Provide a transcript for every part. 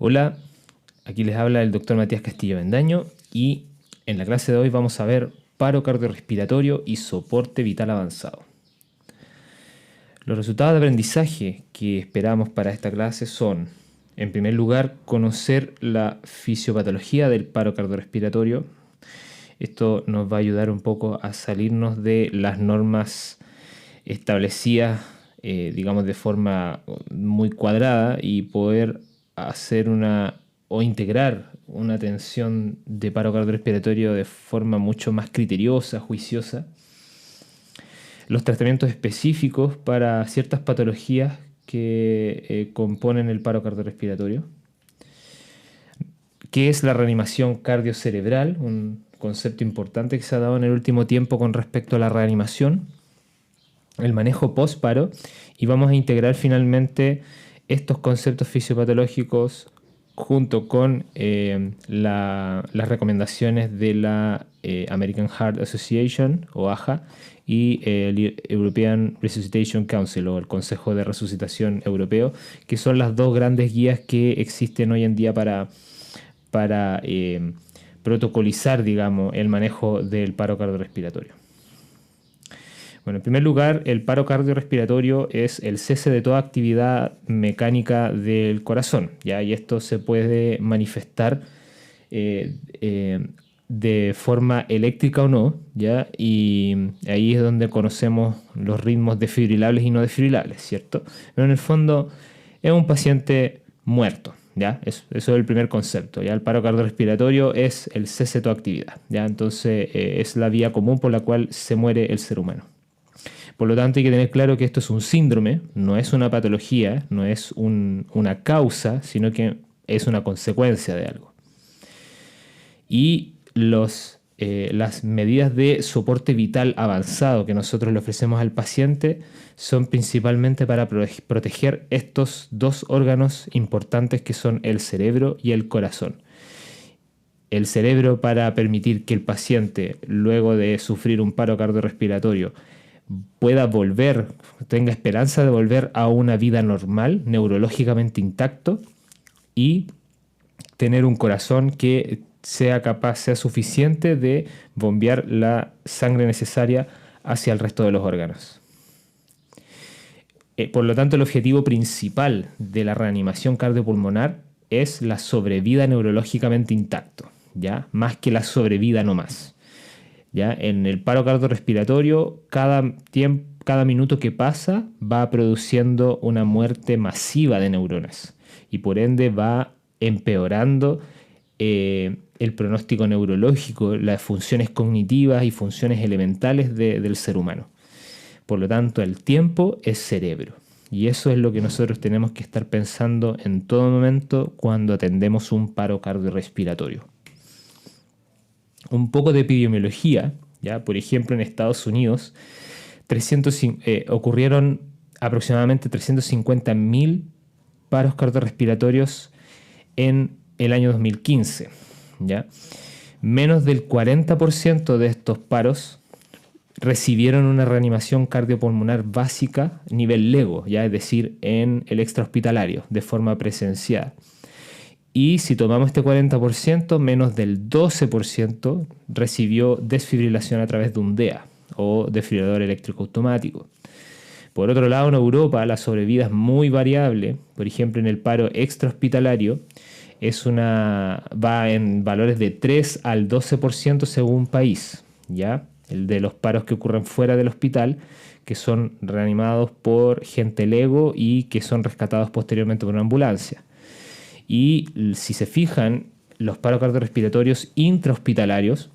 Hola, aquí les habla el doctor Matías Castillo Bendaño y en la clase de hoy vamos a ver paro cardiorrespiratorio y soporte vital avanzado. Los resultados de aprendizaje que esperamos para esta clase son, en primer lugar, conocer la fisiopatología del paro cardiorrespiratorio. Esto nos va a ayudar un poco a salirnos de las normas establecidas, digamos, de forma muy cuadrada y poder hacer o integrar una atención de paro cardiorrespiratorio de forma mucho más criteriosa, juiciosa. Los tratamientos específicos para ciertas patologías que componen el paro cardiorrespiratorio. ¿Qué es la reanimación cardiocerebral? Un concepto importante que se ha dado en el último tiempo con respecto a la reanimación. El manejo post-paro, y vamos a integrar finalmente estos conceptos fisiopatológicos junto con las recomendaciones de la American Heart Association o AHA y el European Resuscitation Council o el Consejo de Resucitación Europeo, que son las dos grandes guías que existen hoy en día para protocolizar, digamos, el manejo del paro cardiorrespiratorio. Bueno, en primer lugar, el paro cardiorrespiratorio es el cese de toda actividad mecánica del corazón, ¿ya? Y esto se puede manifestar de forma eléctrica o no, ¿ya? Y ahí es donde conocemos los ritmos desfibrilables y no desfibrilables, ¿cierto? Pero en el fondo es un paciente muerto, ¿ya? Eso es el primer concepto, ¿ya? El paro cardiorrespiratorio es el cese de toda actividad, ¿ya? Entonces es la vía común por la cual se muere el ser humano. Por lo tanto, hay que tener claro que esto es un síndrome, no es una patología, no es una causa, sino que es una consecuencia de algo. Y las medidas de soporte vital avanzado que nosotros le ofrecemos al paciente son principalmente para proteger estos dos órganos importantes que son el cerebro y el corazón. El cerebro para permitir que el paciente, luego de sufrir un paro cardiorrespiratorio, pueda volver, tenga esperanza de volver a una vida normal, neurológicamente intacto, y tener un corazón que sea capaz, sea suficiente de bombear la sangre necesaria hacia el resto de los órganos. Por lo tanto, el objetivo principal de la reanimación cardiopulmonar es la sobrevida neurológicamente intacto, ¿ya? Más que la sobrevida no más. ¿Ya? En el paro cardiorrespiratorio, cada minuto que pasa va produciendo una muerte masiva de neuronas y por ende va empeorando el pronóstico neurológico, las funciones cognitivas y funciones elementales del ser humano. Por lo tanto, el tiempo es cerebro. Y eso es lo que nosotros tenemos que estar pensando en todo momento cuando atendemos un paro cardiorrespiratorio. Un poco de epidemiología, ¿ya? Por ejemplo, en Estados Unidos ocurrieron aproximadamente 350.000 paros cardiorrespiratorios en el año 2015, ¿ya? Menos del 40% de estos paros recibieron una reanimación cardiopulmonar básica nivel LEGO, ¿ya? Es decir, en el extrahospitalario, de forma presencial. Y si tomamos este 40%, menos del 12% recibió desfibrilación a través de un DEA o desfibrilador eléctrico automático. Por otro lado, en Europa la sobrevida es muy variable. Por ejemplo, en el paro extrahospitalario va en valores de 3 al 12% según país, ¿ya? El de los paros que ocurren fuera del hospital, que son reanimados por gente LEGO y que son rescatados posteriormente por una ambulancia. Y si se fijan, los paros cardiorrespiratorios intrahospitalarios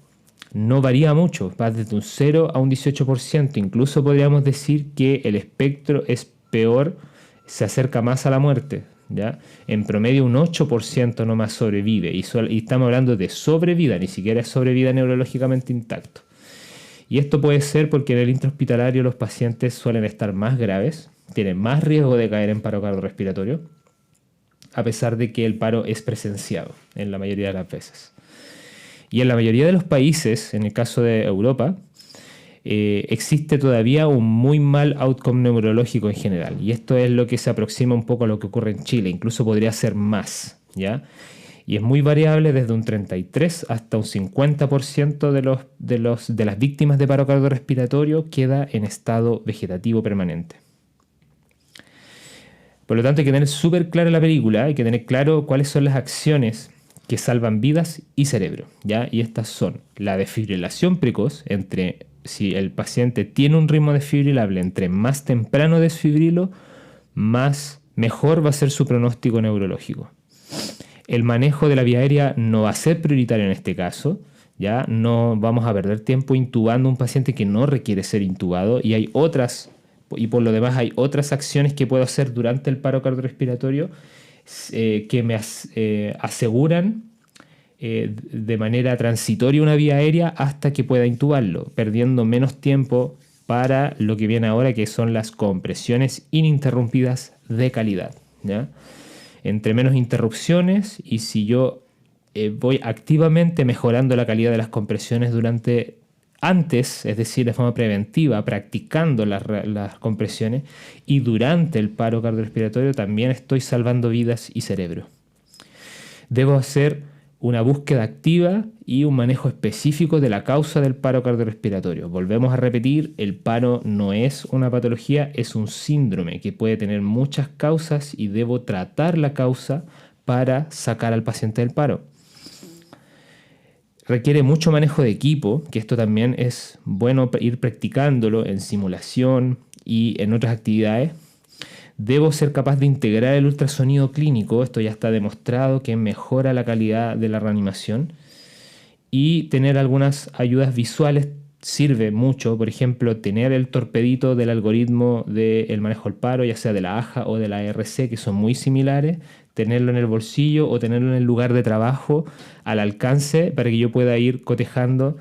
no varía mucho, va desde un 0 a un 18%. Incluso podríamos decir que el espectro es peor, se acerca más a la muerte, ¿ya? En promedio un 8% nomás sobrevive, y estamos hablando de sobrevida, ni siquiera es sobrevida neurológicamente intacto. Y esto puede ser porque en el intrahospitalario los pacientes suelen estar más graves, tienen más riesgo de caer en paro cardiorrespiratorio, a pesar de que el paro es presenciado en la mayoría de las veces. Y en la mayoría de los países, en el caso de Europa, existe todavía un muy mal outcome neurológico en general. Y esto es lo que se aproxima un poco a lo que ocurre en Chile. Incluso podría ser más, ¿ya? Y es muy variable desde un 33 hasta un 50% de las víctimas de paro cardiorrespiratorio queda en estado vegetativo permanente. Por lo tanto, hay que tener súper clara la película, hay que tener claro cuáles son las acciones que salvan vidas y cerebro, ¿ya? Y estas son la desfibrilación precoz, si el paciente tiene un ritmo desfibrilable, entre más temprano desfibrilo, mejor va a ser su pronóstico neurológico. El manejo de la vía aérea no va a ser prioritario en este caso, ¿ya? No vamos a perder tiempo intubando a un paciente que no requiere ser intubado y por lo demás hay otras acciones que puedo hacer durante el paro cardiorrespiratorio que me aseguran de manera transitoria una vía aérea hasta que pueda intubarlo, perdiendo menos tiempo para lo que viene ahora, que son las compresiones ininterrumpidas de calidad, ¿ya? Entre menos interrupciones y si yo voy activamente mejorando la calidad de las compresiones antes, es decir, de forma preventiva, practicando las compresiones, y durante el paro cardiorrespiratorio también estoy salvando vidas y cerebro. Debo hacer una búsqueda activa y un manejo específico de la causa del paro cardiorrespiratorio. Volvemos a repetir, el paro no es una patología, es un síndrome que puede tener muchas causas y debo tratar la causa para sacar al paciente del paro. Requiere mucho manejo de equipo, que esto también es bueno ir practicándolo en simulación y en otras actividades. Debo ser capaz de integrar el ultrasonido clínico, esto ya está demostrado que mejora la calidad de la reanimación. Y tener algunas ayudas visuales sirve mucho, por ejemplo, tener el torpedito del algoritmo del manejo del paro, ya sea de la AJA o de la ARC, que son muy similares, tenerlo en el bolsillo o tenerlo en el lugar de trabajo al alcance para que yo pueda ir cotejando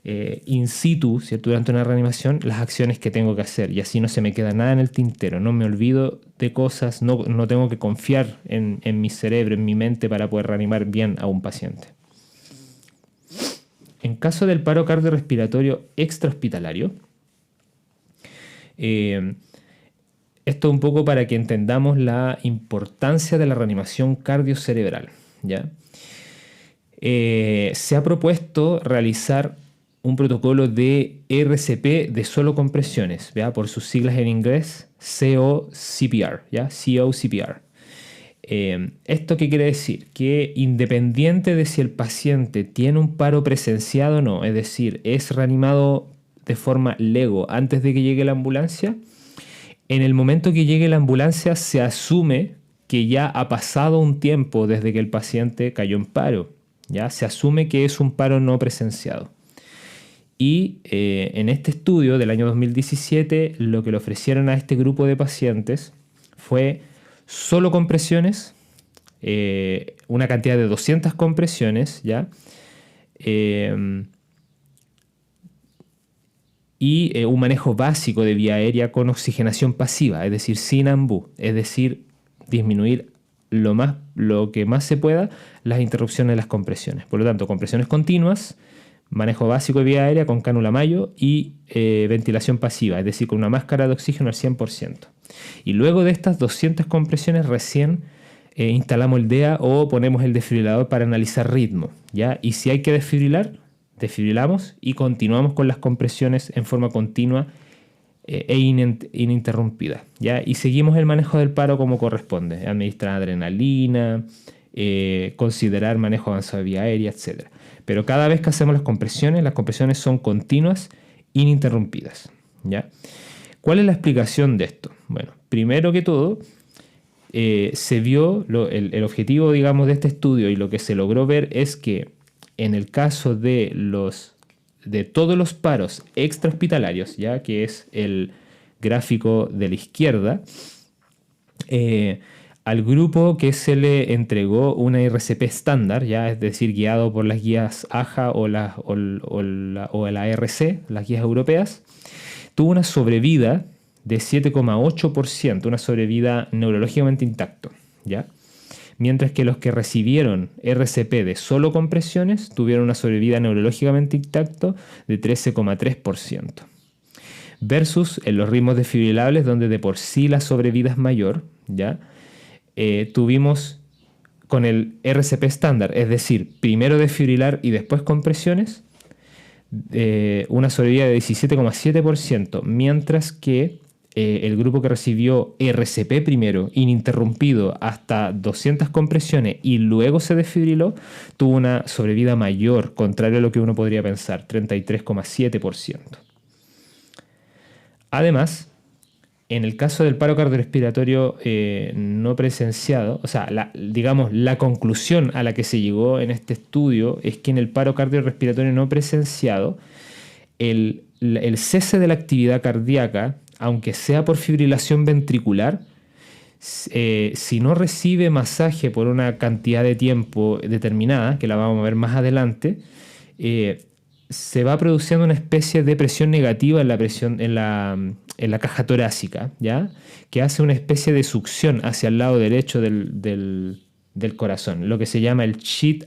in situ, ¿cierto? Durante una reanimación, las acciones que tengo que hacer y así no se me queda nada en el tintero, no me olvido de cosas, no tengo que confiar en mi cerebro, en mi mente para poder reanimar bien a un paciente. En caso del paro cardiorrespiratorio extrahospitalario, esto un poco para que entendamos la importancia de la reanimación cardiocerebral, ¿ya? Se ha propuesto realizar un protocolo de RCP de solo compresiones, ¿ya? Por sus siglas en inglés, COCPR, ¿ya? COCPR. ¿Esto qué quiere decir? Que independiente de si el paciente tiene un paro presenciado o no, es decir, es reanimado de forma lego antes de que llegue la ambulancia, en el momento que llegue la ambulancia se asume que ya ha pasado un tiempo desde que el paciente cayó en paro, ¿ya? Se asume que es un paro no presenciado. Y en este estudio del año 2017, lo que le ofrecieron a este grupo de pacientes fue solo compresiones, una cantidad de 200 compresiones, ¿ya? Y un manejo básico de vía aérea con oxigenación pasiva, es decir, sin AMBU, es decir, disminuir lo que más se pueda las interrupciones de las compresiones. Por lo tanto, compresiones continuas, manejo básico de vía aérea con cánula Mayo y ventilación pasiva, es decir, con una máscara de oxígeno al 100%. Y luego de estas 200 compresiones recién instalamos el DEA o ponemos el desfibrilador para analizar ritmo, ¿ya? Y si hay que desfibrilamos y continuamos con las compresiones en forma continua e ininterrumpida, ¿ya? Y seguimos el manejo del paro como corresponde, administrar adrenalina, considerar manejo avanzado de vía aérea, etc. Pero cada vez que hacemos las compresiones son continuas, ininterrumpidas, ¿ya? ¿Cuál es la explicación de esto? Bueno, primero que todo, se vio el objetivo, digamos, de este estudio y lo que se logró ver es que en el caso de todos los paros extrahospitalarios, ya que es el gráfico de la izquierda, al grupo que se le entregó una RCP estándar, ya es decir, guiado por las guías AJA o la ARC, las guías europeas, tuvo una sobrevida de 7,8%, una sobrevida neurológicamente intacto, ¿ya? Mientras que los que recibieron RCP de solo compresiones tuvieron una sobrevida neurológicamente intacto de 13,3%. Versus en los ritmos desfibrilables, donde de por sí la sobrevida es mayor, ¿ya? Tuvimos con el RCP estándar, es decir, primero desfibrilar y después compresiones, una sobrevida de 17,7%, mientras que el grupo que recibió RCP primero, ininterrumpido hasta 200 compresiones y luego se desfibriló, tuvo una sobrevida mayor, contrario a lo que uno podría pensar, 33,7%. Además, en el caso del paro cardiorrespiratorio no presenciado, o sea, la conclusión a la que se llegó en este estudio es que en el paro cardiorrespiratorio no presenciado, el cese de la actividad cardíaca, aunque sea por fibrilación ventricular, si no recibe masaje por una cantidad de tiempo determinada, que la vamos a ver más adelante, se va produciendo una especie de presión negativa en la caja torácica, ¿ya? Que hace una especie de succión hacia el lado derecho del corazón, lo que se llama el shift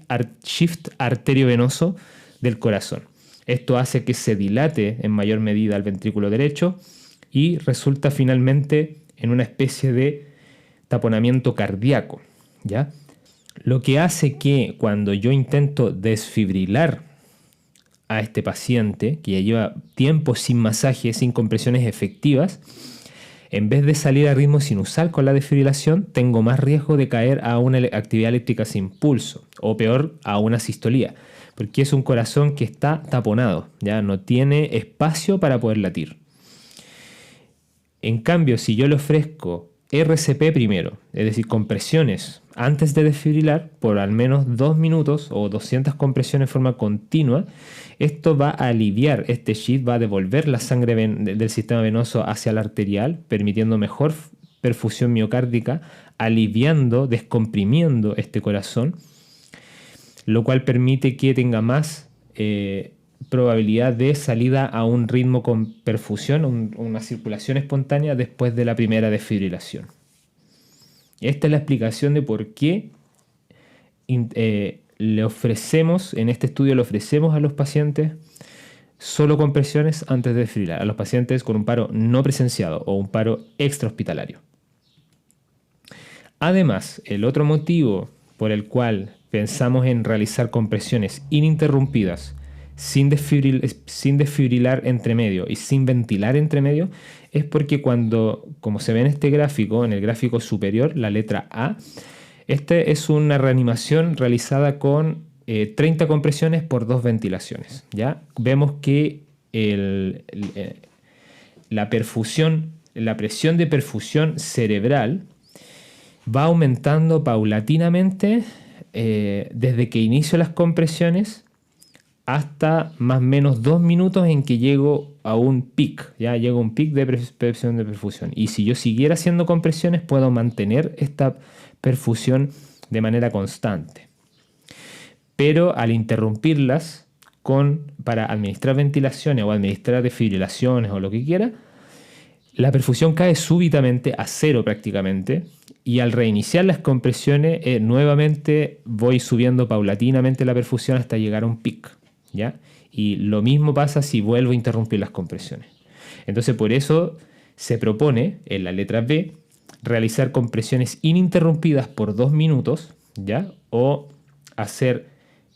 arteriovenoso del corazón. Esto hace que se dilate en mayor medida el ventrículo derecho y resulta finalmente en una especie de taponamiento cardíaco, ¿ya? Lo que hace que cuando yo intento desfibrilar a este paciente, que ya lleva tiempo sin masaje, sin compresiones efectivas, en vez de salir a ritmo sinusal con la desfibrilación, tengo más riesgo de caer a una actividad eléctrica sin pulso, o peor, a una sistolía, porque es un corazón que está taponado, ya no tiene espacio para poder latir. En cambio, si yo le ofrezco RCP primero, es decir, compresiones antes de desfibrilar por al menos 2 minutos o 200 compresiones de forma continua, esto va a aliviar este shift, va a devolver la sangre del sistema venoso hacia el arterial, permitiendo mejor perfusión miocárdica, aliviando, descomprimiendo este corazón, lo cual permite que tenga más probabilidad de salida a un ritmo con perfusión, una circulación espontánea después de la primera desfibrilación. Esta es la explicación de por qué le ofrecemos, en este estudio le ofrecemos a los pacientes solo compresiones antes de desfibrilar, a los pacientes con un paro no presenciado o un paro extrahospitalario. Además, el otro motivo por el cual pensamos en realizar compresiones ininterrumpidas sin desfibrilar entre medio y sin ventilar entre medio, es porque como se ve en este gráfico, en el gráfico superior, la letra A, este es una reanimación realizada con 30 compresiones por 2 ventilaciones, ¿ya? Vemos que la presión de perfusión cerebral va aumentando paulatinamente desde que inicio las compresiones hasta más o menos 2 minutos en que llego a un pic, ya llego a un pic de presión de perfusión. Y si yo siguiera haciendo compresiones, puedo mantener esta perfusión de manera constante. Pero al interrumpirlas para administrar ventilaciones o administrar desfibrilaciones o lo que quiera, la perfusión cae súbitamente a cero prácticamente, y al reiniciar las compresiones nuevamente voy subiendo paulatinamente la perfusión hasta llegar a un pic, ¿ya? Y lo mismo pasa si vuelvo a interrumpir las compresiones. Entonces por eso se propone en la letra B realizar compresiones ininterrumpidas por 2 minutos, ¿ya? O hacer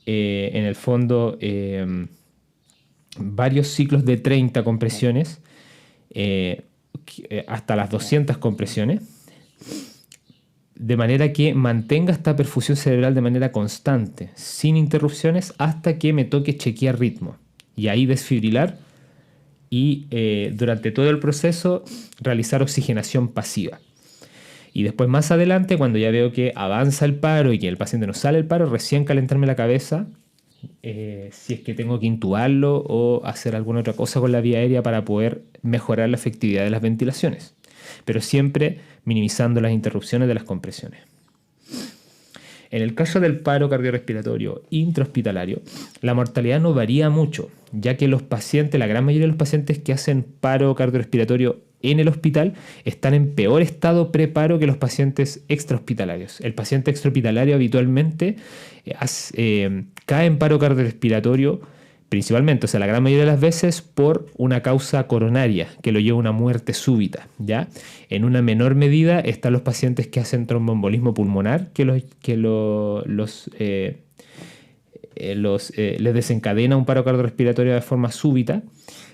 en el fondo varios ciclos de 30 compresiones hasta las 200 compresiones, de manera que mantenga esta perfusión cerebral de manera constante, sin interrupciones, hasta que me toque chequear ritmo. Y ahí desfibrilar y durante todo el proceso realizar oxigenación pasiva. Y después más adelante, cuando ya veo que avanza el paro y que el paciente no sale del paro, recién calentarme la cabeza, si es que tengo que intubarlo o hacer alguna otra cosa con la vía aérea para poder mejorar la efectividad de las ventilaciones, pero siempre minimizando las interrupciones de las compresiones. En el caso del paro cardiorrespiratorio intrahospitalario, la mortalidad no varía mucho, ya que los pacientes, la gran mayoría de los pacientes que hacen paro cardiorrespiratorio en el hospital están en peor estado preparo que los pacientes extrahospitalarios. El paciente extrahospitalario habitualmente cae en paro cardiorrespiratorio principalmente, o sea, la gran mayoría de las veces por una causa coronaria que lo lleva a una muerte súbita, ¿ya? En una menor medida están los pacientes que hacen tromboembolismo pulmonar, les desencadena un paro cardiorrespiratorio de forma súbita.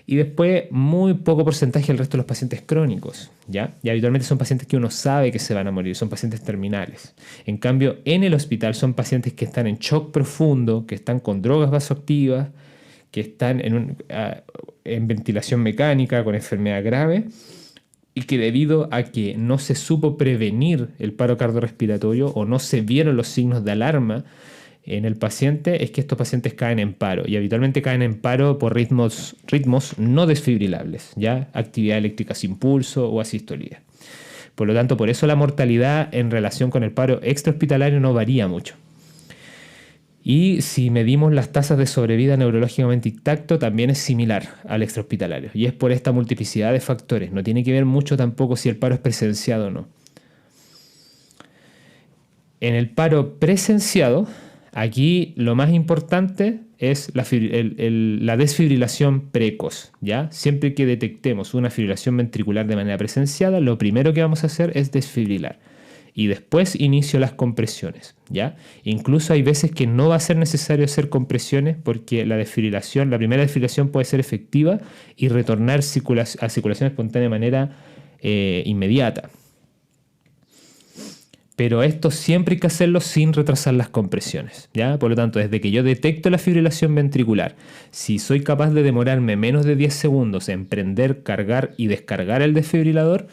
Y después, muy poco porcentaje el resto de los pacientes crónicos, ¿ya? Y habitualmente son pacientes que uno sabe que se van a morir, son pacientes terminales. En cambio, en el hospital son pacientes que están en shock profundo, que están con drogas vasoactivas, que están en ventilación mecánica, con enfermedad grave, y que debido a que no se supo prevenir el paro cardiorrespiratorio o no se vieron los signos de alarma en el paciente, es que estos pacientes caen en paro. Y habitualmente caen en paro por ritmos no desfibrilables, ¿ya? Actividad eléctrica sin pulso o asistolía. Por lo tanto, por eso la mortalidad en relación con el paro extrahospitalario no varía mucho. Y si medimos las tasas de sobrevida neurológicamente intacto, también es similar al extrahospitalario. Y es por esta multiplicidad de factores. No tiene que ver mucho tampoco si el paro es presenciado o no. En el paro presenciado, aquí lo más importante es la desfibrilación precoz, ¿ya? Siempre que detectemos una fibrilación ventricular de manera presenciada, lo primero que vamos a hacer es desfibrilar. Y después inicio las compresiones, ¿ya? Incluso hay veces que no va a ser necesario hacer compresiones porque la primera desfibrilación puede ser efectiva y retornar a circulación espontánea de manera inmediata. Pero esto siempre hay que hacerlo sin retrasar las compresiones, ¿ya? Por lo tanto, desde que yo detecto la fibrilación ventricular, si soy capaz de demorarme menos de 10 segundos en prender, cargar y descargar el desfibrilador,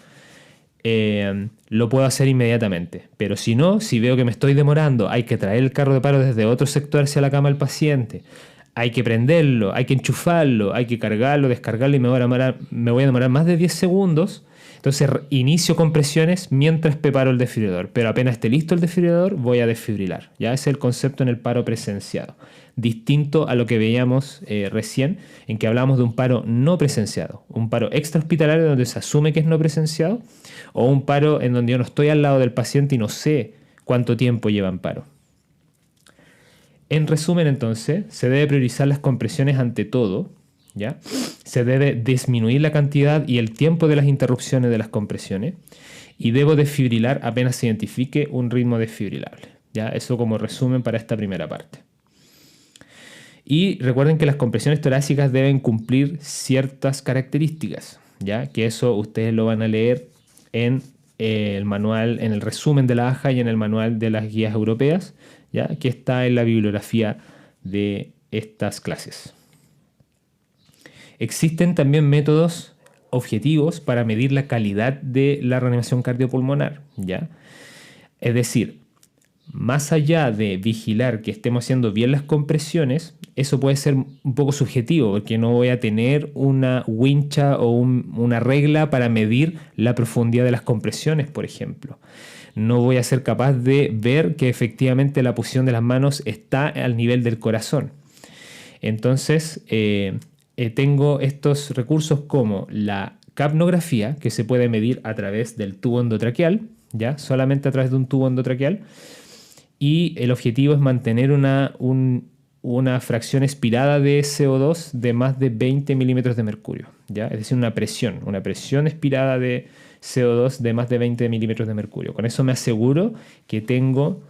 lo puedo hacer inmediatamente. Pero si no, si veo que me estoy demorando, hay que traer el carro de paro desde otro sector hacia la cama del paciente, hay que prenderlo, hay que enchufarlo, hay que cargarlo, descargarlo y me voy a demorar más de 10 segundos. Entonces inicio compresiones mientras preparo el desfibrilador, pero apenas esté listo el desfibrilador voy a desfibrilar. Ya ese es el concepto en el paro presenciado. Distinto a lo que veíamos recién, en que hablábamos de un paro no presenciado. Un paro extrahospitalario donde se asume que es no presenciado, o un paro en donde yo no estoy al lado del paciente y no sé cuánto tiempo lleva en paro. En resumen, entonces, se debe priorizar las compresiones ante todo, ¿ya? Se debe disminuir la cantidad y el tiempo de las interrupciones de las compresiones y debo desfibrilar apenas se identifique un ritmo desfibrilable, ¿ya? Eso como resumen para esta primera parte. Y recuerden que las compresiones torácicas deben cumplir ciertas características, ¿ya? Que eso ustedes lo van a leer en el manual, en el resumen de la AJA y en el manual de las guías europeas, ¿ya? Que está en la bibliografía de estas clases. Existen también métodos objetivos para medir la calidad de la reanimación cardiopulmonar, ¿ya? Es decir, más allá de vigilar que estemos haciendo bien las compresiones, eso puede ser un poco subjetivo, porque no voy a tener una wincha o una regla para medir la profundidad de las compresiones, por ejemplo. No voy a ser capaz de ver que efectivamente la posición de las manos está al nivel del corazón. Entonces, tengo estos recursos como la capnografía, que se puede medir a través del tubo endotraqueal, ¿ya? Solamente a través de un tubo endotraqueal. Y el objetivo es mantener una fracción expirada de CO2 de más de 20 milímetros de mercurio, ¿ya? Es decir, una presión expirada de CO2 de más de 20 milímetros de mercurio. Con eso me aseguro que tengo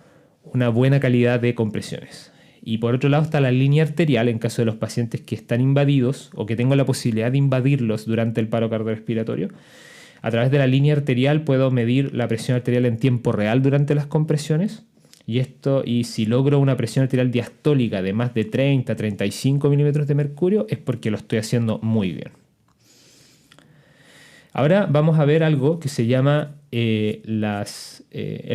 una buena calidad de compresiones. Y por otro lado está la línea arterial en caso de los pacientes que están invadidos o que tengo la posibilidad de invadirlos durante el paro cardiorrespiratorio. A través de la línea arterial puedo medir la presión arterial en tiempo real durante las compresiones. Y si logro una presión arterial diastólica de más de 30 a 35 milímetros de mercurio es porque lo estoy haciendo muy bien. Ahora vamos a ver algo que se llama el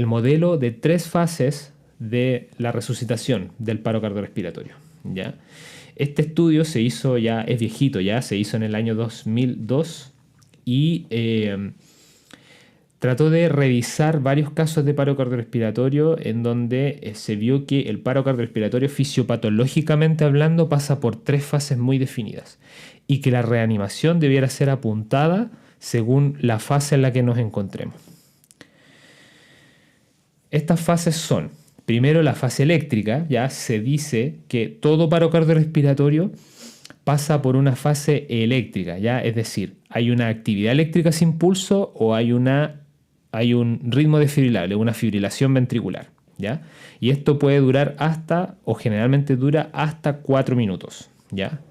modelo de 3 fases de la resucitación del paro cardiorrespiratorio, ¿ya? Este estudio se hizo ya, es viejito ya, se hizo en el año 2002 y trató de revisar varios casos de paro cardiorrespiratorio en donde se vio que el paro cardiorrespiratorio fisiopatológicamente hablando pasa por 3 fases muy definidas y que la reanimación debiera ser apuntada según la fase en la que nos encontremos. Estas fases son, primero la fase eléctrica, ya se dice que todo paro cardiorrespiratorio pasa por una fase eléctrica, ¿ya? Es decir, hay una actividad eléctrica sin pulso o hay un ritmo desfibrilable, una fibrilación ventricular, ¿ya? Y esto puede durar hasta, o generalmente dura hasta 4 minutos, ¿ya?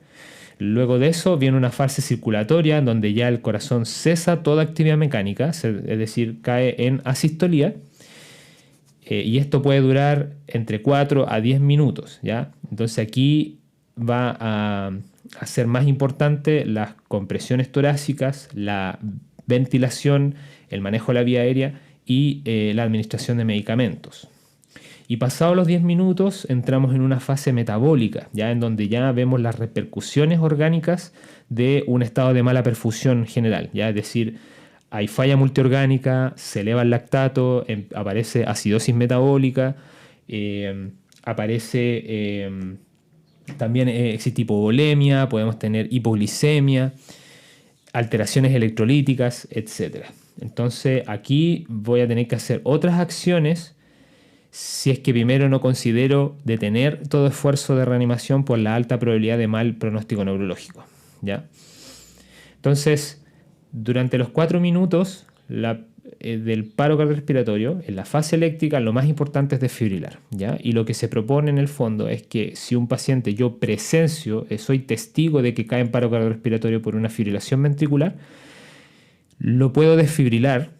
Luego de eso viene una fase circulatoria en donde ya el corazón cesa toda actividad mecánica, es decir, cae en asistolía. Y esto puede durar entre 4 a 10 minutos, ¿ya? Entonces aquí va a ser más importante las compresiones torácicas, la ventilación, el manejo de la vía aérea y la administración de medicamentos. Y pasados los 10 minutos entramos en una fase metabólica, ya en donde ya vemos las repercusiones orgánicas de un estado de mala perfusión general, ya es decir, hay falla multiorgánica, se eleva el lactato, aparece acidosis metabólica, aparece también existe hipovolemia, podemos tener hipoglicemia, alteraciones electrolíticas, etc. Entonces aquí voy a tener que hacer otras acciones si es que primero no considero detener todo esfuerzo de reanimación por la alta probabilidad de mal pronóstico neurológico, ¿ya? Entonces, durante los 4 minutos del paro cardiorrespiratorio, en la fase eléctrica, lo más importante es desfibrilar, ¿ya? Y lo que se propone en el fondo es que si un paciente yo presencio, soy testigo de que cae en paro cardiorrespiratorio por una fibrilación ventricular, lo puedo desfibrilar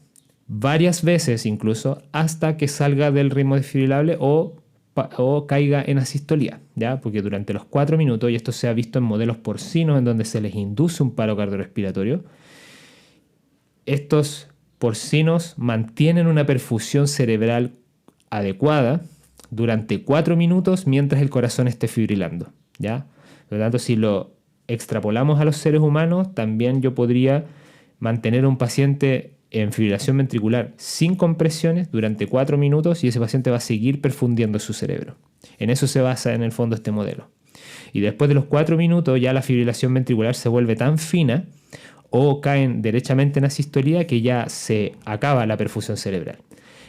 varias veces incluso hasta que salga del ritmo desfibrilable o caiga en asistolía, ¿ya? Porque durante los 4 minutos, y esto se ha visto en modelos porcinos en donde se les induce un paro cardiorrespiratorio, estos porcinos mantienen una perfusión cerebral adecuada durante 4 minutos mientras el corazón esté fibrilando, ¿ya? Por lo tanto, si lo extrapolamos a los seres humanos, también yo podría mantener a un paciente en fibrilación ventricular sin compresiones durante 4 minutos y ese paciente va a seguir perfundiendo su cerebro. En eso se basa en el fondo este modelo. Y después de los 4 minutos ya la fibrilación ventricular se vuelve tan fina o caen derechamente en asistolía que ya se acaba la perfusión cerebral.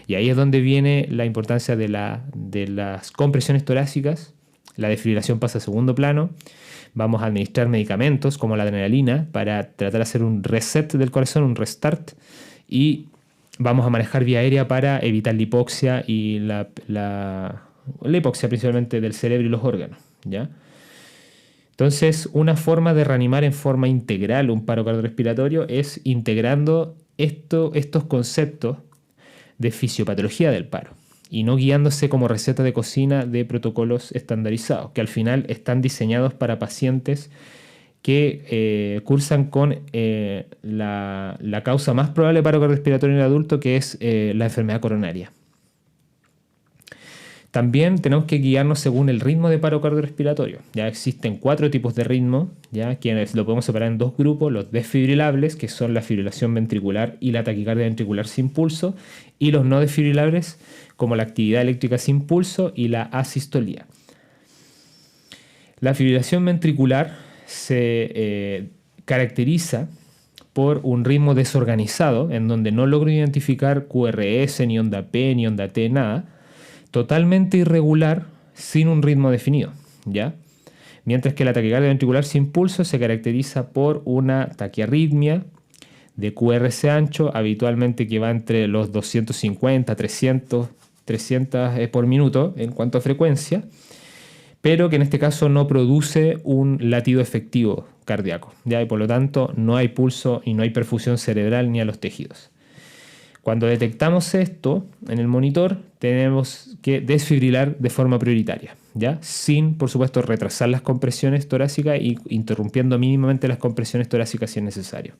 Y ahí es donde viene la importancia de las compresiones torácicas. La desfibrilación pasa a segundo plano. Vamos a administrar medicamentos como la adrenalina para tratar de hacer un reset del corazón, un restart. Y vamos a manejar vía aérea para evitar la hipoxia y la hipoxia principalmente del cerebro y los órganos, ¿ya? Entonces, una forma de reanimar en forma integral un paro cardiorrespiratorio es integrando estos conceptos de fisiopatología del paro y no guiándose como receta de cocina de protocolos estandarizados, que al final están diseñados para pacientes que cursan con la causa más probable de paro cardiorrespiratorio en el adulto, que es la enfermedad coronaria. También tenemos que guiarnos según el ritmo de paro cardiorrespiratorio. Ya existen 4 tipos de ritmo, ya que lo podemos separar en 2 grupos: los desfibrilables, que son la fibrilación ventricular y la taquicardia ventricular sin pulso, y los no desfibrilables, como la actividad eléctrica sin pulso y la asistolía. La fibrilación ventricular se caracteriza por un ritmo desorganizado, en donde no logro identificar QRS, ni onda P, ni onda T, nada. Totalmente irregular, sin un ritmo definido, ¿ya? Mientras que la taquicardia ventricular sin pulso se caracteriza por una taquiarritmia de QRS ancho, habitualmente que va entre los 250, 300 por minuto en cuanto a frecuencia, pero que en este caso no produce un latido efectivo cardíaco, ¿ya? Y por lo tanto no hay pulso y no hay perfusión cerebral ni a los tejidos. Cuando detectamos esto en el monitor, tenemos que desfibrilar de forma prioritaria, ¿ya? Sin, por supuesto, retrasar las compresiones torácicas y interrumpiendo mínimamente las compresiones torácicas si es necesario.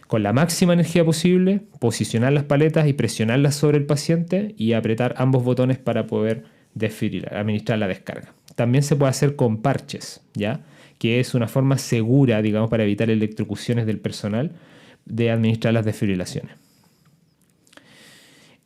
Con la máxima energía posible, posicionar las paletas y presionarlas sobre el paciente y apretar ambos botones para poder desfibrilar, administrar la descarga. También se puede hacer con parches, ¿ya? Que es una forma segura, digamos, para evitar electrocuciones del personal de administrar las desfibrilaciones.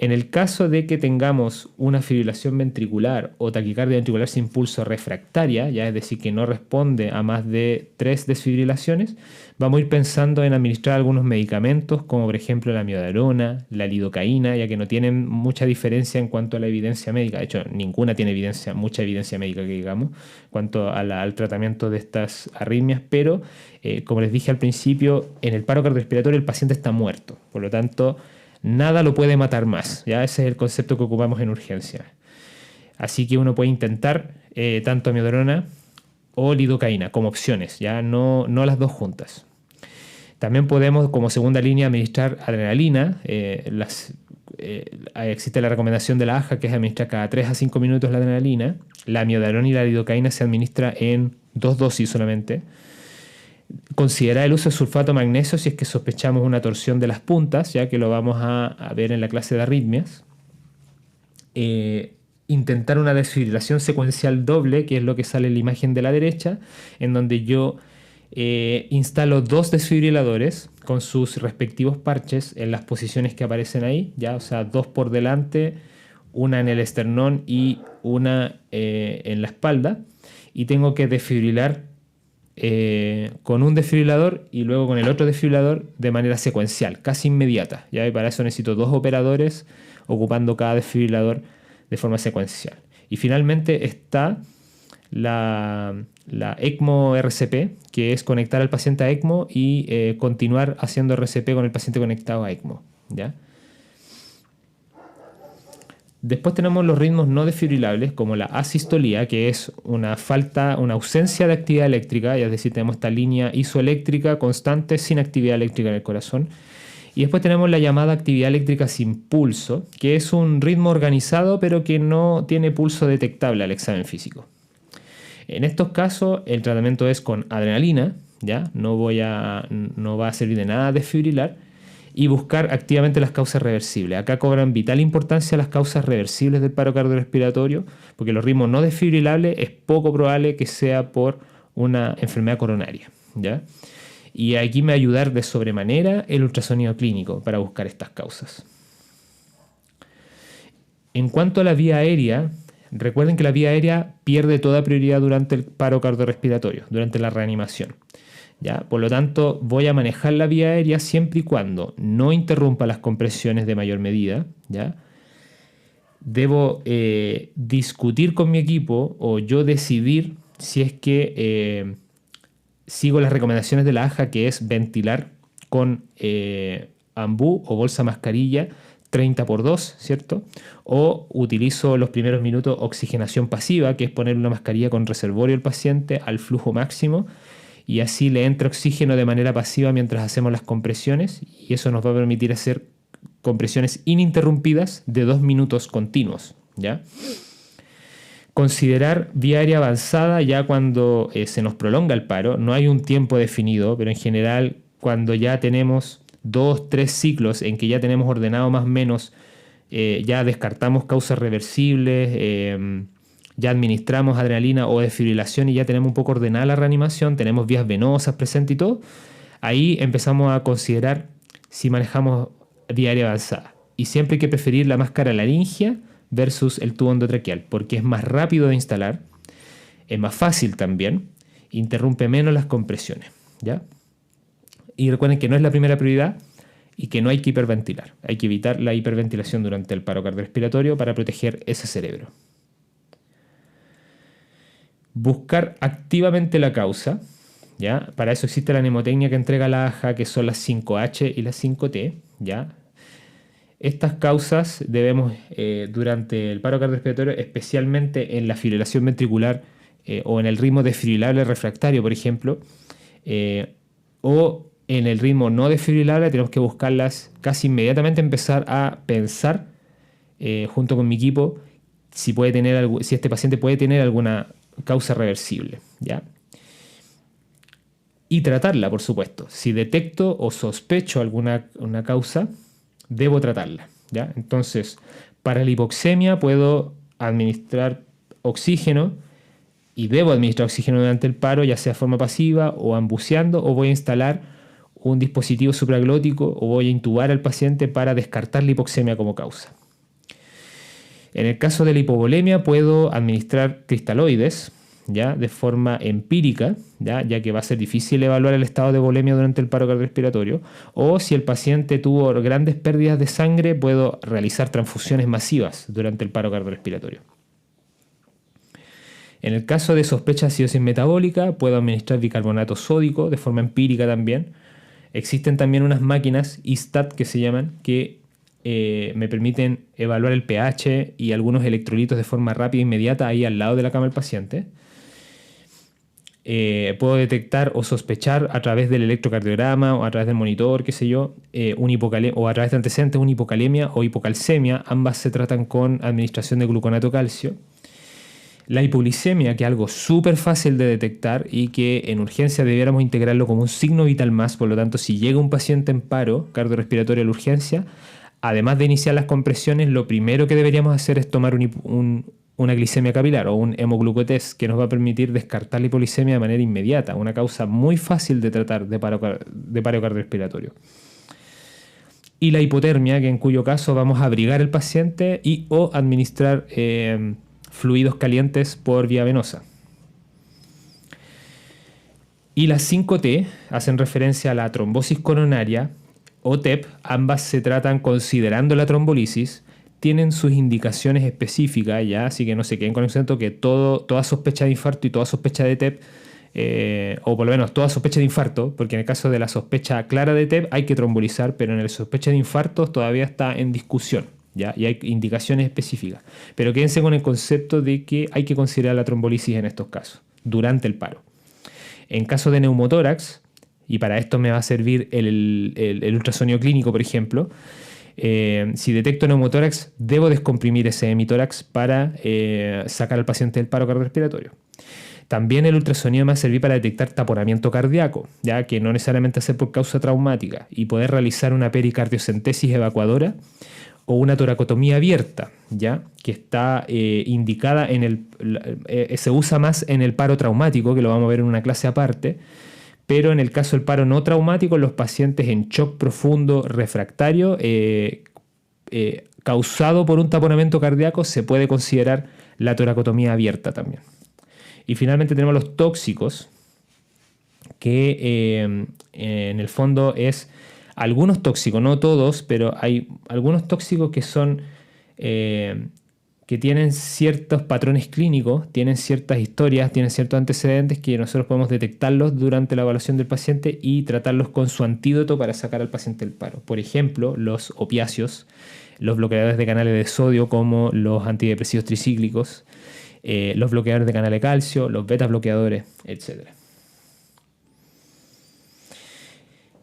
En el caso de que tengamos una fibrilación ventricular o taquicardia ventricular sin pulso refractaria, ya es decir, que no responde a más de 3 desfibrilaciones, vamos a ir pensando en administrar algunos medicamentos, como por ejemplo la miodarona, la lidocaína, ya que no tienen mucha diferencia en cuanto a la evidencia médica. De hecho, ninguna tiene mucha evidencia médica, que digamos, en cuanto al tratamiento de estas arritmias, pero como les dije al principio, en el paro cardiorrespiratorio el paciente está muerto. Por lo tanto, nada lo puede matar más. ¿Ya? Ese es el concepto que ocupamos en urgencia. Así que uno puede intentar tanto miodarona o lidocaína como opciones, ya no las dos juntas. También podemos, como segunda línea, administrar adrenalina. Existe la recomendación de la AJA, que es administrar cada 3 a 5 minutos la adrenalina. La miodarona y la lidocaína se administra en 2 dosis solamente. Considerar el uso de sulfato de magnesio si es que sospechamos una torsión de las puntas, ya que lo vamos a ver en la clase de arritmias. Intentar una desfibrilación secuencial doble, que es lo que sale en la imagen de la derecha, en donde yo instalo 2 desfibriladores con sus respectivos parches en las posiciones que aparecen ahí, ¿ya? O sea, 2 por delante, una en el esternón y una en la espalda, y tengo que desfibrilar con un desfibrilador y luego con el otro desfibrilador de manera secuencial, casi inmediata, ¿ya? Y para eso necesito 2 operadores ocupando cada desfibrilador de forma secuencial. Y finalmente está la ECMO RCP, que es conectar al paciente a ECMO y continuar haciendo RCP con el paciente conectado a ECMO, ¿ya? Después tenemos los ritmos no desfibrilables, como la asistolía, que es una ausencia de actividad eléctrica, es decir, tenemos esta línea isoeléctrica constante sin actividad eléctrica en el corazón. Y después tenemos la llamada actividad eléctrica sin pulso, que es un ritmo organizado, pero que no tiene pulso detectable al examen físico. En estos casos, el tratamiento es con adrenalina, ¿ya? No va a servir de nada desfibrilar, y buscar activamente las causas reversibles. Acá cobran vital importancia las causas reversibles del paro cardiorrespiratorio, porque los ritmos no desfibrilables es poco probable que sea por una enfermedad coronaria, ¿ya? Y aquí me va a ayudar de sobremanera el ultrasonido clínico para buscar estas causas. En cuanto a la vía aérea, recuerden que la vía aérea pierde toda prioridad durante el paro cardiorrespiratorio, durante la reanimación, ¿ya? Por lo tanto, voy a manejar la vía aérea siempre y cuando no interrumpa las compresiones de mayor medida, ¿ya? Debo discutir con mi equipo o yo decidir si es que sigo las recomendaciones de la AJA, que es ventilar con ambú o bolsa mascarilla 30×2, ¿cierto? O utilizo los primeros minutos oxigenación pasiva, que es poner una mascarilla con reservorio al paciente al flujo máximo, y así le entra oxígeno de manera pasiva mientras hacemos las compresiones, y eso nos va a permitir hacer compresiones ininterrumpidas de 2 minutos continuos, ¿ya? Considerar vía aérea avanzada ya cuando se nos prolonga el paro. No hay un tiempo definido, pero en general cuando ya tenemos 2, 3 ciclos en que ya tenemos ordenado más o menos, ya descartamos causas reversibles, ya administramos adrenalina o desfibrilación y ya tenemos un poco ordenada la reanimación, tenemos vías venosas presentes y todo, ahí empezamos a considerar si manejamos vía aérea avanzada. Y siempre hay que preferir la máscara laringia versus el tubo endotraqueal, porque es más rápido de instalar, es más fácil también, interrumpe menos las compresiones, ¿ya? Y recuerden que no es la primera prioridad y que no hay que hiperventilar. Hay que evitar la hiperventilación durante el paro cardiorrespiratorio para proteger ese cerebro. Buscar activamente la causa, ¿ya? Para eso existe la mnemotecnia que entrega la AJA, que son las 5H y las 5T, ¿ya? Estas causas debemos, durante el paro cardiorrespiratorio, especialmente en la fibrilación ventricular o en el ritmo desfibrilable refractario, por ejemplo, o en el ritmo no desfibrilable, tenemos que buscarlas casi inmediatamente, empezar a pensar junto con mi equipo si este paciente puede tener alguna causa reversible, ¿ya? Y tratarla, por supuesto. Si detecto o sospecho una causa, debo tratarla, ¿ya? Entonces, para la hipoxemia puedo administrar oxígeno y debo administrar oxígeno durante el paro, ya sea de forma pasiva o ambuceando, o voy a instalar un dispositivo supraglótico o voy a intubar al paciente para descartar la hipoxemia como causa, En el caso de la hipovolemia puedo administrar cristaloides, ¿ya? De forma empírica, ya que va a ser difícil evaluar el estado de volemia durante el paro cardiorrespiratorio, o si el paciente tuvo grandes pérdidas de sangre, puedo realizar transfusiones masivas durante el paro cardiorrespiratorio. En el caso de sospecha de acidosis metabólica, puedo administrar bicarbonato sódico de forma empírica también. Existen también unas máquinas ISTAT que se llaman, que me permiten evaluar el pH y algunos electrolitos de forma rápida e inmediata ahí al lado de la cama del paciente. Puedo detectar o sospechar a través del electrocardiograma o a través del monitor, qué sé yo, o a través de antecedentes, una hipocalemia o hipocalcemia. Ambas se tratan con administración de gluconato calcio. La hipoglicemia, que es algo súper fácil de detectar y que en urgencia debiéramos integrarlo como un signo vital más. Por lo tanto, si llega un paciente en paro cardiorrespiratorio a la urgencia, además de iniciar las compresiones, lo primero que deberíamos hacer es tomar una glicemia capilar o un hemoglucotest que nos va a permitir descartar la hipoglicemia de manera inmediata, una causa muy fácil de tratar de paro cardiorrespiratorio. Y la hipotermia, que en cuyo caso vamos a abrigar al paciente y o administrar fluidos calientes por vía venosa. Y las 5T hacen referencia a la trombosis coronaria o TEP. Ambas se tratan considerando la trombolisis, tienen sus indicaciones específicas, ¿ya? Así que no se queden con el concepto que toda sospecha de infarto y toda sospecha de TEP, o por lo menos toda sospecha de infarto, porque en el caso de la sospecha clara de TEP hay que trombolizar, pero en el sospecha de infartos todavía está en discusión, ¿ya? Y hay indicaciones específicas. Pero quédense con el concepto de que hay que considerar la trombolisis en estos casos, durante el paro. En caso de neumotórax, y para esto me va a servir el ultrasonido clínico, por ejemplo, si detecto neumotórax, debo descomprimir ese hemitórax para sacar al paciente del paro cardiorrespiratorio. También el ultrasonido me va a servir para detectar taponamiento cardíaco, ya que no necesariamente hacer por causa traumática, y poder realizar una pericardiocentesis evacuadora o una toracotomía abierta, ya que está indicada se usa más en el paro traumático, que lo vamos a ver en una clase aparte. Pero en el caso del paro no traumático, los pacientes en shock profundo refractario causado por un taponamiento cardíaco, se puede considerar la toracotomía abierta también. Y finalmente tenemos los tóxicos, que en el fondo es algunos tóxicos, no todos, pero hay algunos tóxicos que son que tienen ciertos patrones clínicos, tienen ciertas historias, tienen ciertos antecedentes que nosotros podemos detectarlos durante la evaluación del paciente y tratarlos con su antídoto para sacar al paciente del paro. Por ejemplo, los opiáceos, los bloqueadores de canales de sodio como los antidepresivos tricíclicos, los bloqueadores de canal de calcio, los beta bloqueadores, etc.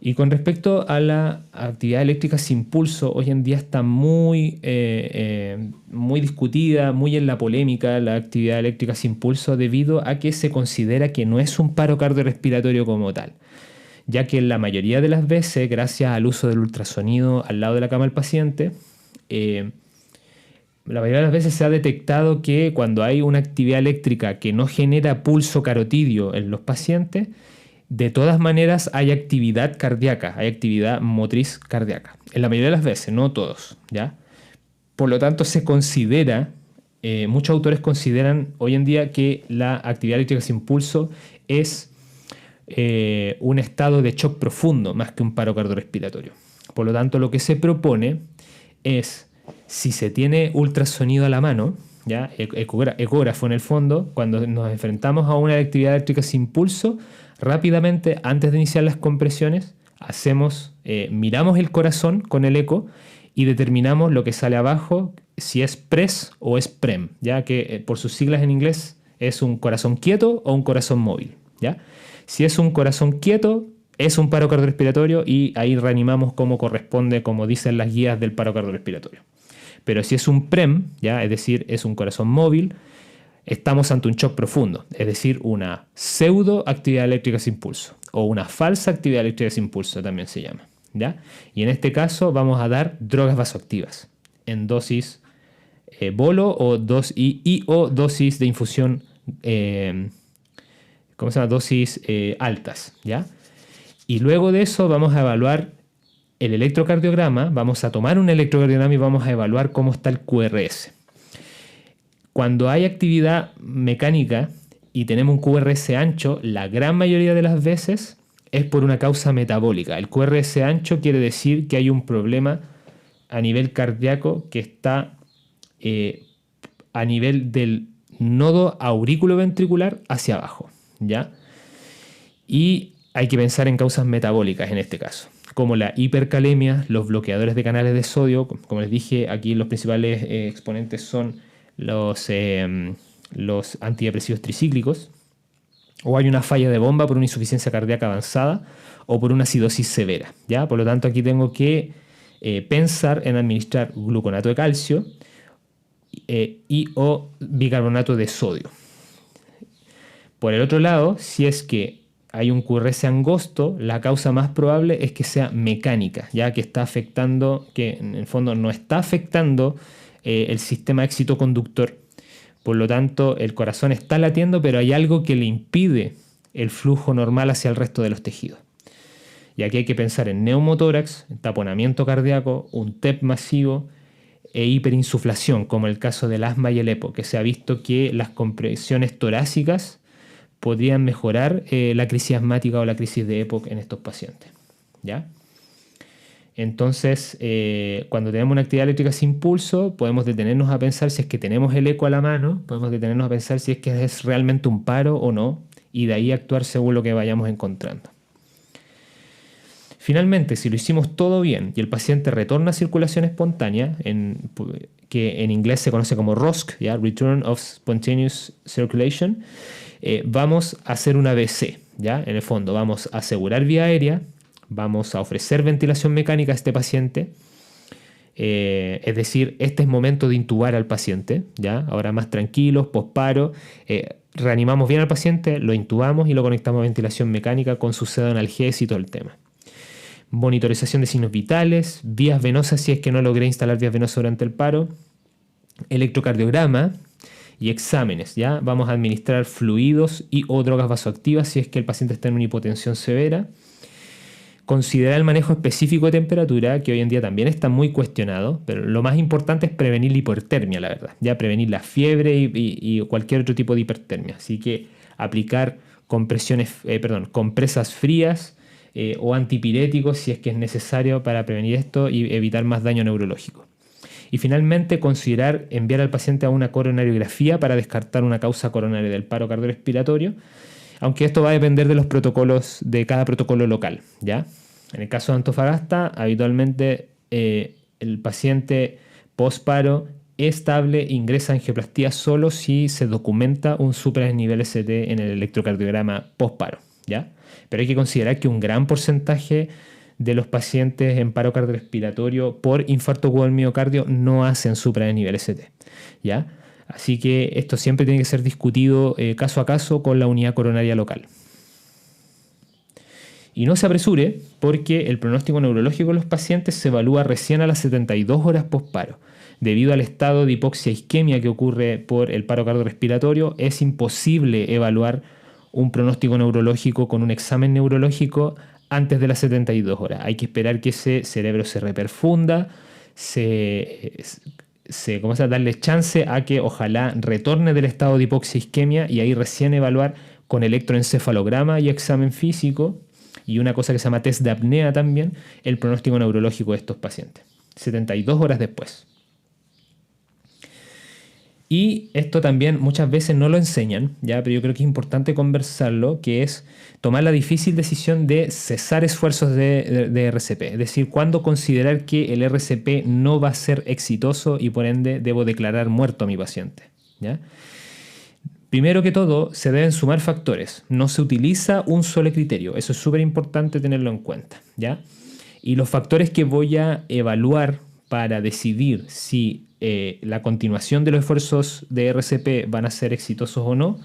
Y con respecto a la actividad eléctrica sin pulso, hoy en día está muy discutida, muy en la polémica la actividad eléctrica sin pulso, debido a que se considera que no es un paro cardiorrespiratorio como tal, ya que la mayoría de las veces, gracias al uso del ultrasonido al lado de la cama del paciente, la mayoría de las veces se ha detectado que cuando hay una actividad eléctrica que no genera pulso carotidio en los pacientes, de todas maneras hay actividad cardíaca, hay actividad motriz cardíaca. En la mayoría de las veces, no todos, ¿ya? Por lo tanto, se considera, muchos autores consideran hoy en día que la actividad eléctrica sin pulso es un estado de shock profundo más que un paro cardiorrespiratorio. Por lo tanto, lo que se propone es, si se tiene ultrasonido a la mano, ¿ya? Ecógrafo en el fondo, cuando nos enfrentamos a una actividad eléctrica sin pulso, rápidamente, antes de iniciar las compresiones, miramos el corazón con el eco y determinamos lo que sale abajo, si es PRES o es PREM, ya que por sus siglas en inglés es un corazón quieto o un corazón móvil, ¿ya? Si es un corazón quieto, es un paro cardiorrespiratorio y ahí reanimamos como corresponde, como dicen las guías del paro cardiorrespiratorio. Pero si es un PREM, ¿ya? Es decir, es un corazón móvil, estamos ante un shock profundo, es decir, una pseudo actividad eléctrica sin pulso o una falsa actividad eléctrica sin pulso también se llama, ¿ya? Y en este caso vamos a dar drogas vasoactivas en dosis bolo o dosis de infusión, ¿cómo se llama? Dosis altas, ¿ya? Y luego de eso vamos a evaluar el electrocardiograma, vamos a tomar un electrocardiograma y vamos a evaluar cómo está el QRS. Cuando hay actividad mecánica y tenemos un QRS ancho, la gran mayoría de las veces es por una causa metabólica. El QRS ancho quiere decir que hay un problema a nivel cardíaco que está a nivel del nodo aurículo-ventricular hacia abajo, ¿ya? Y hay que pensar en causas metabólicas en este caso, como la hipercalemia, los bloqueadores de canales de sodio. Como les dije, aquí los principales exponentes son los antidepresivos tricíclicos, o hay una falla de bomba por una insuficiencia cardíaca avanzada o por una acidosis severa, ¿ya? Por lo tanto, aquí tengo que pensar en administrar gluconato de calcio y o bicarbonato de sodio. Por el otro lado, si es que hay un QRS angosto, la causa más probable es que sea mecánica, ya que está afectando, que en el fondo no está afectando el sistema excitoconductor. Por lo tanto, el corazón está latiendo, pero hay algo que le impide el flujo normal hacia el resto de los tejidos. Y aquí hay que pensar en neumotórax, en taponamiento cardíaco, un TEP masivo e hiperinsuflación, como el caso del asma y el EPO, que se ha visto que las compresiones torácicas podrían mejorar la crisis asmática o la crisis de EPOC en estos pacientes, ¿ya? Entonces, cuando tenemos una actividad eléctrica sin pulso, podemos detenernos a pensar si es que tenemos el eco a la mano, podemos detenernos a pensar si es que es realmente un paro o no, y de ahí actuar según lo que vayamos encontrando. Finalmente, si lo hicimos todo bien y el paciente retorna a circulación espontánea, que en inglés se conoce como ROSC, ¿ya? Return of Spontaneous Circulation, vamos a hacer una ABC, ¿ya? En el fondo, vamos a asegurar vía aérea, vamos a ofrecer ventilación mecánica a este paciente, es decir, este es momento de intubar al paciente, ¿ya? Ahora más tranquilos, posparo, reanimamos bien al paciente, lo intubamos y lo conectamos a ventilación mecánica con su pseudoanalgesia y todo el tema. Monitorización de signos vitales, vías venosas si es que no logré instalar vías venosas durante el paro, electrocardiograma y exámenes, ¿ya? Vamos a administrar fluidos y o drogas vasoactivas si es que el paciente está en una hipotensión severa. Considerar el manejo específico de temperatura, que hoy en día también está muy cuestionado, pero lo más importante es prevenir la hipotermia, la verdad, ya prevenir la fiebre y cualquier otro tipo de hipertermia. Así que aplicar compresas frías, o antipiréticos si es que es necesario para prevenir esto y evitar más daño neurológico. Y finalmente, considerar enviar al paciente a una coronariografía para descartar una causa coronaria del paro cardiorrespiratorio, aunque esto va a depender de los protocolos, de cada protocolo local, ¿ya? En el caso de Antofagasta, habitualmente el paciente post-paro estable ingresa a angioplastía solo si se documenta un supradesnivel ST en el electrocardiograma post-paro, ¿ya? Pero hay que considerar que un gran porcentaje de los pacientes en paro cardiorrespiratorio por infarto agudo del miocardio no hacen supradesnivel ST, ¿ya? Así que esto siempre tiene que ser discutido caso a caso con la unidad coronaria local. Y no se apresure porque el pronóstico neurológico de los pacientes se evalúa recién a las 72 horas post-paro. Debido al estado de hipoxia isquemia que ocurre por el paro cardiorrespiratorio, es imposible evaluar un pronóstico neurológico con un examen neurológico antes de las 72 horas. Hay que esperar que ese cerebro se reperfunda, darle chance a que ojalá retorne del estado de hipoxia isquemia y ahí recién evaluar con electroencefalograma y examen físico y una cosa que se llama test de apnea también, el pronóstico neurológico de estos pacientes. 72 horas después. Y esto también muchas veces no lo enseñan, ¿ya? Pero yo creo que es importante conversarlo, que es tomar la difícil decisión de cesar esfuerzos de RCP. Es decir, cuándo considerar que el RCP no va a ser exitoso y por ende debo declarar muerto a mi paciente, ¿ya? Primero que todo, se deben sumar factores. No se utiliza un solo criterio. Eso es súper importante tenerlo en cuenta, ¿ya? Y los factores que voy a evaluar para decidir si la continuación de los esfuerzos de RCP van a ser exitosos o no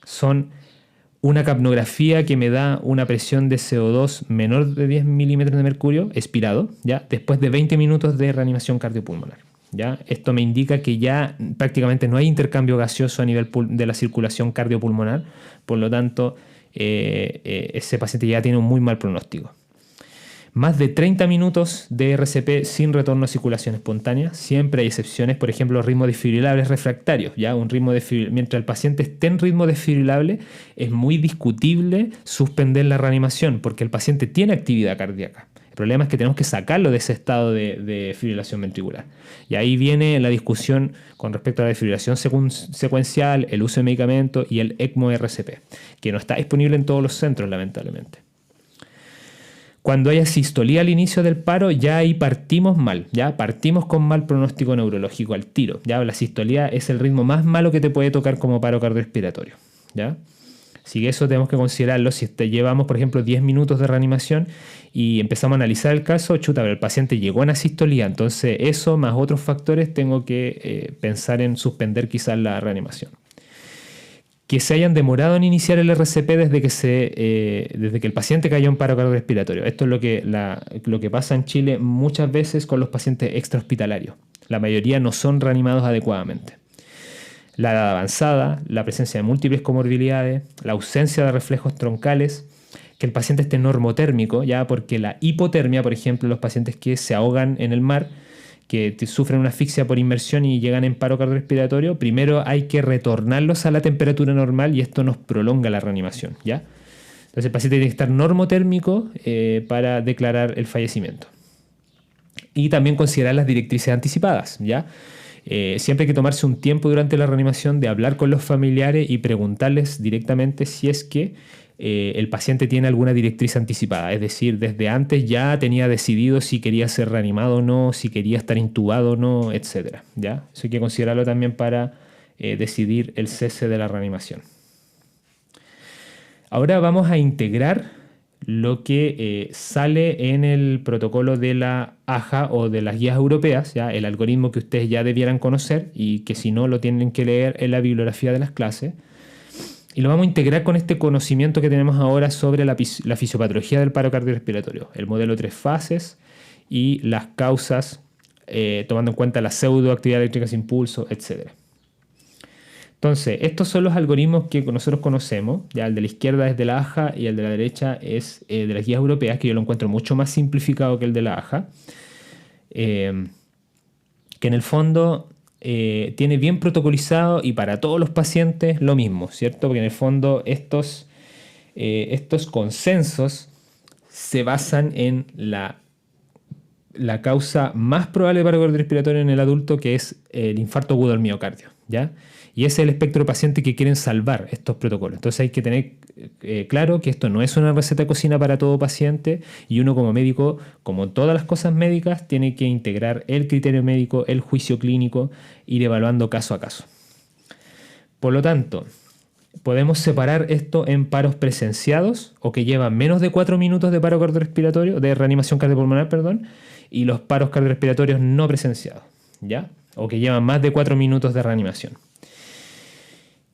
son una capnografía que me da una presión de CO2 menor de 10 milímetros de mercurio expirado, ¿ya? Después de 20 minutos de reanimación cardiopulmonar, ¿ya? Esto me indica que ya prácticamente no hay intercambio gaseoso a nivel de la circulación cardiopulmonar, por lo tanto ese paciente ya tiene un muy mal pronóstico. Más de 30 minutos de RCP sin retorno a circulación espontánea. Siempre hay excepciones, por ejemplo, los ritmos desfibrilables refractarios. ¿Ya? Mientras el paciente esté en ritmo desfibrilable, es muy discutible suspender la reanimación porque el paciente tiene actividad cardíaca. El problema es que tenemos que sacarlo de ese estado de fibrilación ventricular. Y ahí viene la discusión con respecto a la desfibrilación secuencial, el uso de medicamentos y el ECMO RCP, que no está disponible en todos los centros, lamentablemente. Cuando haya sistolía al inicio del paro, ya ahí partimos mal, ya partimos con mal pronóstico neurológico al tiro. Ya la sistolía es el ritmo más malo que te puede tocar como paro cardiorrespiratorio, ¿ya? Así que eso tenemos que considerarlo. Si llevamos, por ejemplo, 10 minutos de reanimación y empezamos a analizar el caso, chuta, pero el paciente llegó en asistolía, entonces eso más otros factores tengo que pensar en suspender quizás la reanimación. Que se hayan demorado en iniciar el RCP desde que el paciente cayó en paro cardiorrespiratorio. Esto es lo que pasa en Chile muchas veces con los pacientes extrahospitalarios. La mayoría no son reanimados adecuadamente. La edad avanzada, la presencia de múltiples comorbilidades, la ausencia de reflejos troncales, que el paciente esté normotérmico, ya porque la hipotermia, por ejemplo, los pacientes que se ahogan en el mar, que sufren una asfixia por inmersión y llegan en paro cardiorrespiratorio, primero hay que retornarlos a la temperatura normal y esto nos prolonga la reanimación, ¿ya? Entonces el paciente tiene que estar normotérmico para declarar el fallecimiento. Y también considerar las directrices anticipadas, ¿ya? Siempre hay que tomarse un tiempo durante la reanimación de hablar con los familiares y preguntarles directamente si es que el paciente tiene alguna directriz anticipada. Es decir, desde antes ya tenía decidido si quería ser reanimado o no, si quería estar intubado o no, etc. ¿Ya? Eso hay que considerarlo también para decidir el cese de la reanimación. Ahora vamos a integrar lo que sale en el protocolo de la AJA o de las guías europeas, ¿ya? El algoritmo que ustedes ya debieran conocer y que si no lo tienen que leer en la bibliografía de las clases. Y lo vamos a integrar con este conocimiento que tenemos ahora sobre la fisiopatología del paro cardiorrespiratorio, el modelo 3 fases y las causas, tomando en cuenta la pseudoactividad eléctrica sin pulso, etc. Entonces, estos son los algoritmos que nosotros conocemos. Ya el de la izquierda es de la AJA y el de la derecha es de las guías europeas, que yo lo encuentro mucho más simplificado que el de la AJA. Que en el fondo tiene bien protocolizado y para todos los pacientes lo mismo, ¿cierto? Porque en el fondo estos consensos se basan en la causa más probable de paro cardiorrespiratorio en el adulto, que es el infarto agudo del miocardio, ¿ya? Y ese es el espectro de pacientes que quieren salvar estos protocolos. Entonces hay que tener claro que esto no es una receta de cocina para todo paciente y uno como médico, como todas las cosas médicas, tiene que integrar el criterio médico, el juicio clínico, ir evaluando caso a caso. Por lo tanto, podemos separar esto en paros presenciados o que llevan menos de 4 minutos de paro cardiorrespiratorio, de reanimación cardiopulmonar, perdón, y los paros cardiorrespiratorios no presenciados, ¿ya? O que llevan más de 4 minutos de reanimación.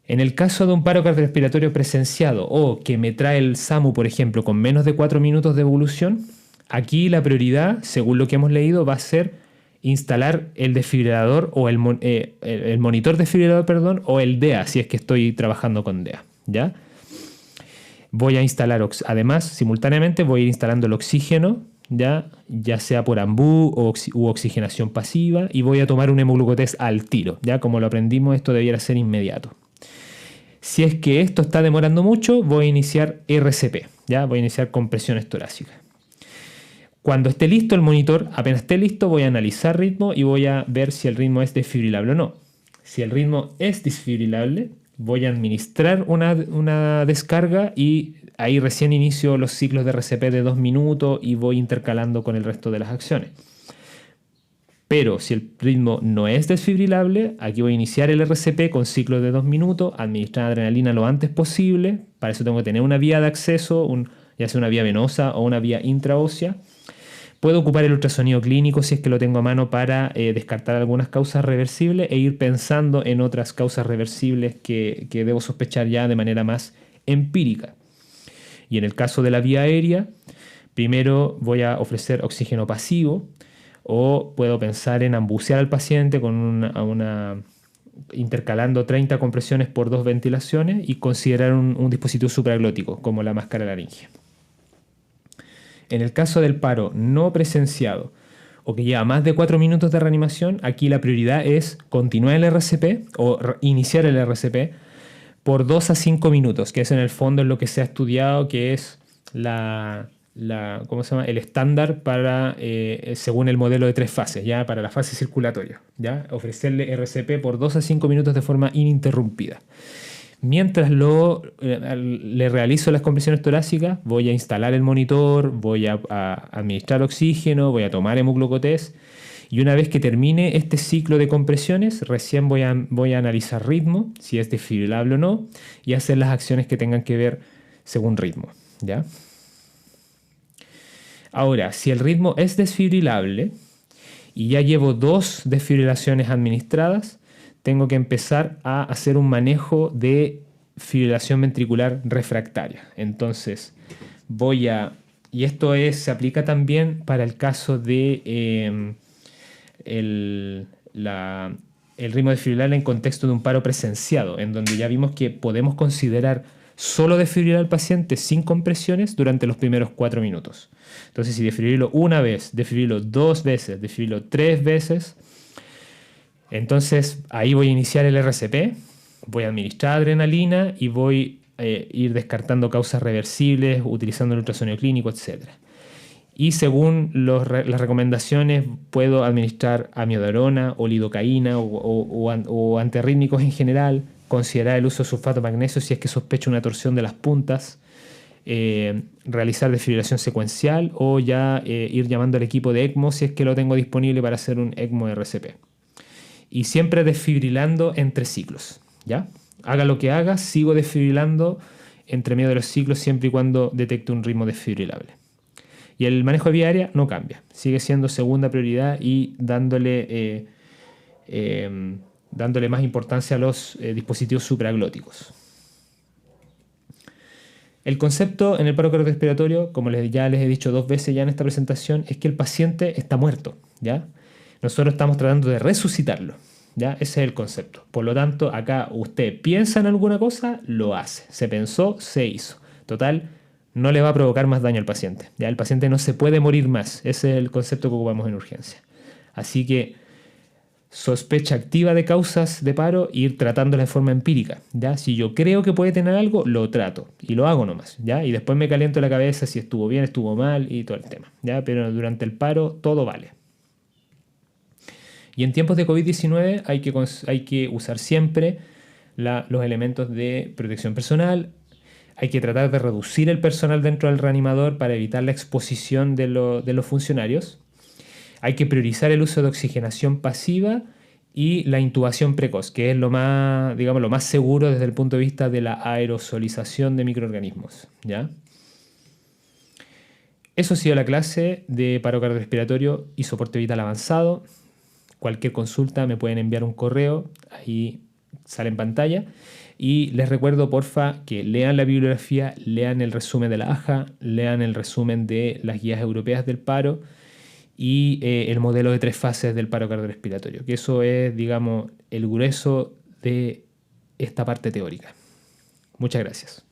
En el caso de un paro cardiorrespiratorio presenciado o que me trae el SAMU, por ejemplo, con menos de 4 minutos de evolución, aquí la prioridad, según lo que hemos leído, va a ser instalar el desfibrilador o el monitor desfibrilador, perdón, o el DEA, si es que estoy trabajando con DEA, ¿ya? Voy a instalar, además, simultáneamente voy a ir instalando el oxígeno, ya sea por AMBU u oxigenación pasiva, y voy a tomar un hemoglucotest al tiro, ya como lo aprendimos, esto debiera ser inmediato. Si es que esto está demorando mucho, voy a iniciar RCP, ¿ya? Voy a iniciar compresiones torácicas. Cuando esté listo el monitor, apenas esté listo, voy a analizar ritmo y voy a ver si el ritmo es desfibrilable o no. Si el ritmo es desfibrilable, voy a administrar una descarga y ahí recién inicio los ciclos de RCP de 2 minutos y voy intercalando con el resto de las acciones. Pero si el ritmo no es desfibrilable, aquí voy a iniciar el RCP con ciclos de 2 minutos, administrar adrenalina lo antes posible. Para eso tengo que tener una vía de acceso, ya sea una vía venosa o una vía intraósea. Puedo ocupar el ultrasonido clínico si es que lo tengo a mano para descartar algunas causas reversibles e ir pensando en otras causas reversibles que debo sospechar ya de manera más empírica. Y en el caso de la vía aérea, primero voy a ofrecer oxígeno pasivo, o puedo pensar en ambucear al paciente con intercalando 30 compresiones por 2 ventilaciones y considerar un dispositivo supraglótico como la máscara laringe. En el caso del paro no presenciado o que lleva más de 4 minutos de reanimación, aquí la prioridad es continuar el RCP o iniciar el RCP por 2 a 5 minutos, que es en el fondo en lo que se ha estudiado, que es ¿cómo se llama? El estándar para, según el modelo de 3 fases, ¿ya? Para la fase circulatoria, ¿ya? Ofrecerle RCP por 2 a 5 minutos de forma ininterrumpida. Mientras le realizo las compresiones torácicas, voy a instalar el monitor, voy a administrar oxígeno, voy a tomar hemoglucotés y una vez que termine este ciclo de compresiones, recién voy a analizar ritmo, si es desfibrilable o no, y hacer las acciones que tengan que ver según ritmo, ¿ya? Ahora, si el ritmo es desfibrilable y ya llevo 2 desfibrilaciones administradas, tengo que empezar a hacer un manejo de fibrilación ventricular refractaria. Entonces, y esto se aplica también para el caso de el ritmo desfibrilar en contexto de un paro presenciado, en donde ya vimos que podemos considerar solo desfibrilar al paciente sin compresiones durante los primeros 4 minutos. Entonces, si desfibrilo una vez, desfibrilo 2 veces, desfibrilo 3 veces, entonces ahí voy a iniciar el RCP, voy a administrar adrenalina y voy a ir descartando causas reversibles, utilizando el ultrasonido clínico, etc. Y según las recomendaciones, puedo administrar amiodarona o lidocaína o antiarrítmicos en general, considerar el uso de sulfato de magnesio si es que sospecho una torsión de las puntas, realizar desfibrilación secuencial o ya ir llamando al equipo de ECMO si es que lo tengo disponible para hacer un ECMO RCP. Y siempre desfibrilando entre ciclos, ¿ya? Haga lo que haga, sigo desfibrilando entre medio de los ciclos siempre y cuando detecte un ritmo desfibrilable. Y el manejo de vía aérea no cambia, sigue siendo segunda prioridad y dándole más importancia a los dispositivos supraglóticos. El concepto en el paro cardiorrespiratorio, como ya les he dicho 2 veces ya en esta presentación, es que el paciente está muerto, ¿ya? Nosotros estamos tratando de resucitarlo, ¿ya? Ese es el concepto. Por lo tanto, acá usted piensa en alguna cosa, lo hace. Se pensó, se hizo. Total, no le va a provocar más daño al paciente, ¿ya? El paciente no se puede morir más. Ese es el concepto que ocupamos en urgencia. Así que sospecha activa de causas de paro e ir tratándola de forma empírica, ¿ya? Si yo creo que puede tener algo, lo trato y lo hago nomás, ¿ya? Y después me caliento la cabeza si estuvo bien, estuvo mal y todo el tema, ¿ya? Pero durante el paro todo vale. Y en tiempos de COVID-19 hay que usar siempre los elementos de protección personal. Hay que tratar de reducir el personal dentro del reanimador para evitar la exposición de los funcionarios. Hay que priorizar el uso de oxigenación pasiva y la intubación precoz, que es lo más seguro desde el punto de vista de la aerosolización de microorganismos, ¿ya? Eso ha sido la clase de paro cardiorrespiratorio y soporte vital avanzado. Cualquier consulta me pueden enviar un correo, ahí sale en pantalla. Y les recuerdo, porfa, que lean la bibliografía, lean el resumen de la AJA, lean el resumen de las guías europeas del paro y el modelo de 3 fases del paro cardiorrespiratorio, que eso es, digamos, el grueso de esta parte teórica. Muchas gracias.